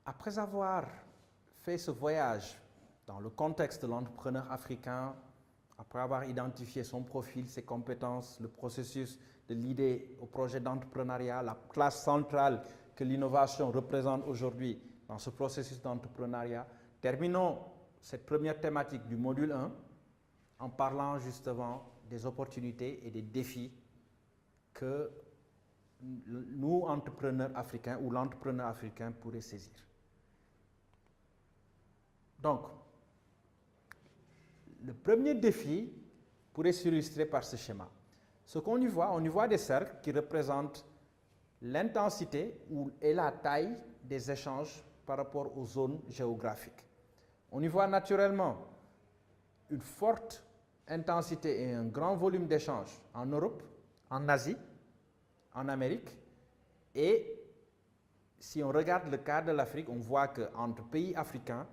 Après avoir fait ce voyage dans le contexte de l'entrepreneur africain, après avoir identifié son profil, ses compétences, le processus de l'idée au projet d'entrepreneuriat, la place centrale que l'innovation représente aujourd'hui dans ce processus d'entrepreneuriat, terminons cette première thématique du module 1 en parlant justement des opportunités et des défis que nous, entrepreneurs africains ou l'entrepreneur africain pourrait saisir. Donc, le premier défi pourrait s'illustrer par ce schéma. Ce qu'on y voit, on y voit des cercles qui représentent l'intensité et la taille des échanges par rapport aux zones géographiques. On y voit naturellement une forte intensité et un grand volume d'échanges en Europe, en Asie, en Amérique. Et si on regarde le cas de l'Afrique, on voit qu'entre pays africains,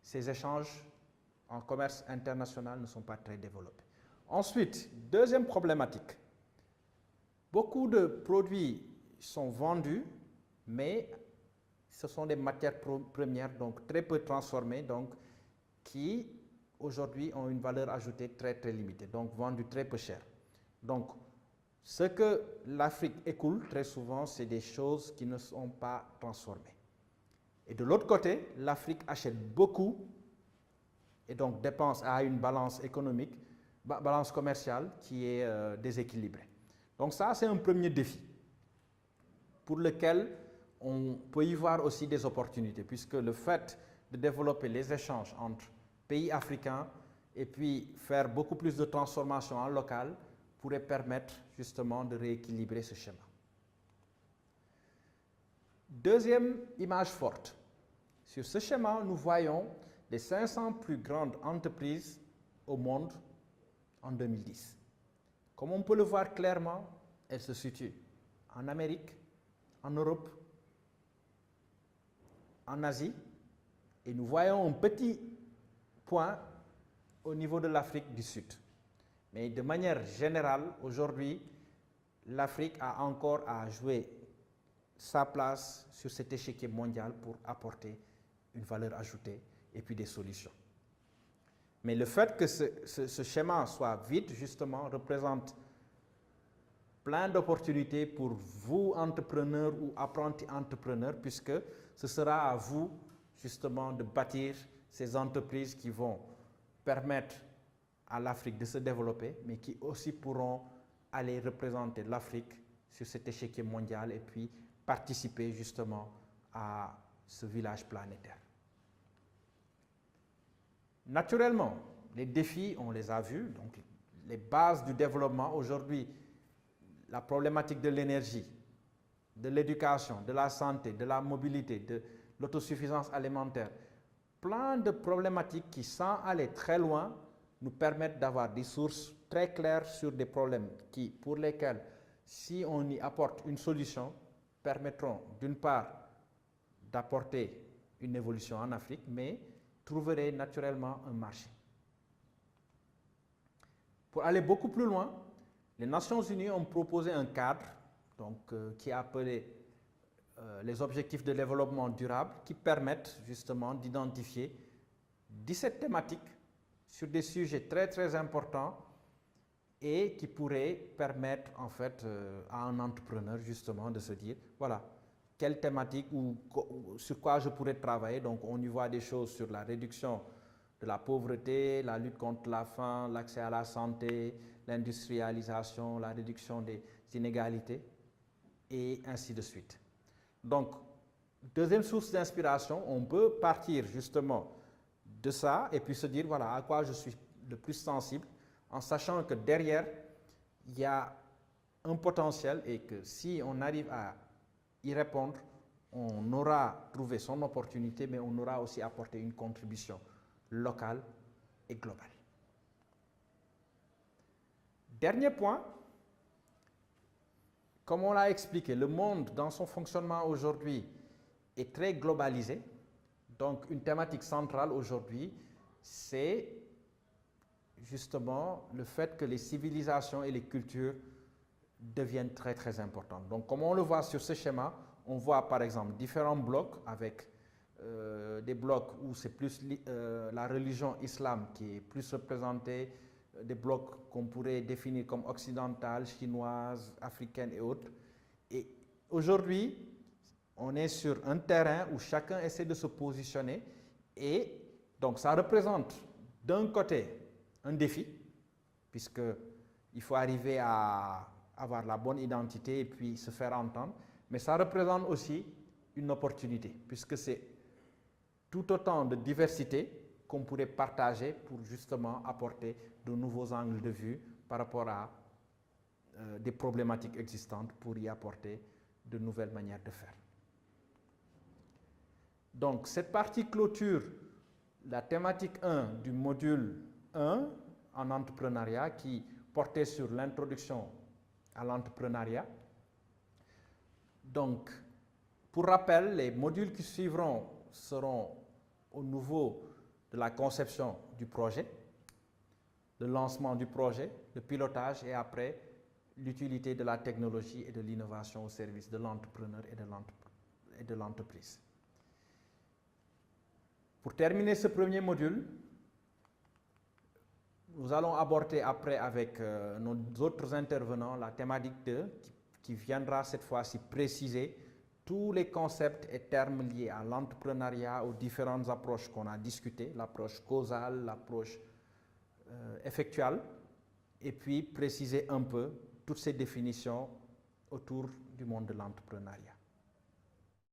ces échanges en commerce international ne sont pas très développés. Ensuite, deuxième problématique. Beaucoup de produits sont vendus, mais ce sont des matières premières, donc très peu transformées, donc qui aujourd'hui ont une valeur ajoutée très très limitée, donc vendues très peu cher. Donc, ce que l'Afrique écoule très souvent, c'est des choses qui ne sont pas transformées. Et de l'autre côté, l'Afrique achète beaucoup et donc dépense à une balance économique, balance commerciale qui est déséquilibrée. Donc ça, c'est un premier défi pour lequel on peut y voir aussi des opportunités, puisque le fait de développer les échanges entre pays africains et puis faire beaucoup plus de transformation en local pourrait permettre justement de rééquilibrer ce schéma. Deuxième image forte. Sur ce schéma, nous voyons les 500 plus grandes entreprises au monde en 2010. Comme on peut le voir clairement, elles se situent en Amérique, en Europe, en Asie, et nous voyons un petit point au niveau de l'Afrique du Sud. Mais de manière générale, aujourd'hui, l'Afrique a encore à jouer sa place sur cet échiquier mondial pour apporter une valeur ajoutée et puis des solutions. Mais le fait que ce schéma soit vide, justement, représente plein d'opportunités pour vous, entrepreneurs ou apprentis entrepreneurs, puisque ce sera à vous, justement, de bâtir ces entreprises qui vont permettre à l'Afrique de se développer, mais qui aussi pourront aller représenter l'Afrique sur cet échiquier mondial et puis participer justement à ce village planétaire. Naturellement, les défis, on les a vus, donc les bases du développement aujourd'hui, la problématique de l'énergie, de l'éducation, de la santé, de la mobilité, de l'autosuffisance alimentaire, plein de problématiques qui, sans aller très loin, nous permettent d'avoir des sources très claires sur des problèmes pour lesquels, si on y apporte une solution, permettront d'une part d'apporter une évolution en Afrique, mais trouverait naturellement un marché. Pour aller beaucoup plus loin, les Nations Unies ont proposé un cadre qui est appelé les objectifs de développement durable, qui permettent justement d'identifier 17 thématiques sur des sujets très très importants et qui pourraient permettre en fait à un entrepreneur justement de se dire voilà, quelle thématique ou sur quoi je pourrais travailler. Donc on y voit des choses sur la réduction de la pauvreté, la lutte contre la faim, l'accès à la santé, l'industrialisation, la réduction des inégalités et ainsi de suite. Donc, deuxième source d'inspiration, on peut partir justement de ça et puis se dire voilà à quoi je suis le plus sensible en sachant que derrière, il y a un potentiel et que si on arrive à y répondre, on aura trouvé son opportunité, mais on aura aussi apporté une contribution locale et globale. Dernier point, comme on l'a expliqué, le monde dans son fonctionnement aujourd'hui est très globalisé. Donc une thématique centrale aujourd'hui, c'est justement le fait que les civilisations et les cultures deviennent très très importantes. Donc comme on le voit sur ce schéma, on voit par exemple différents blocs avec des blocs où c'est plus la religion islam qui est plus représentée, des blocs qu'on pourrait définir comme occidentales, chinoises, africaines et autres. Et aujourd'hui, on est sur un terrain où chacun essaie de se positionner et donc ça représente d'un côté un défi, puisqu'il faut arriver à avoir la bonne identité et puis se faire entendre, mais ça représente aussi une opportunité, puisque c'est tout autant de diversité qu'on pourrait partager pour justement apporter de nouveaux angles de vue par rapport à des problématiques existantes pour y apporter de nouvelles manières de faire. Donc, cette partie clôture la thématique 1 du module 1 en entrepreneuriat qui portait sur l'introduction à l'entrepreneuriat. Donc, pour rappel, les modules qui suivront seront au niveau de la conception du projet, le lancement du projet, le pilotage et après l'utilité de la technologie et de l'innovation au service de l'entrepreneur et de l'entreprise. Pour terminer ce premier module, nous allons aborder après avec nos autres intervenants la thématique 2 qui viendra cette fois-ci préciser tous les concepts et termes liés à l'entrepreneuriat, aux différentes approches qu'on a discutées, l'approche causale, l'approche effectuelle, et puis préciser un peu toutes ces définitions autour du monde de l'entrepreneuriat.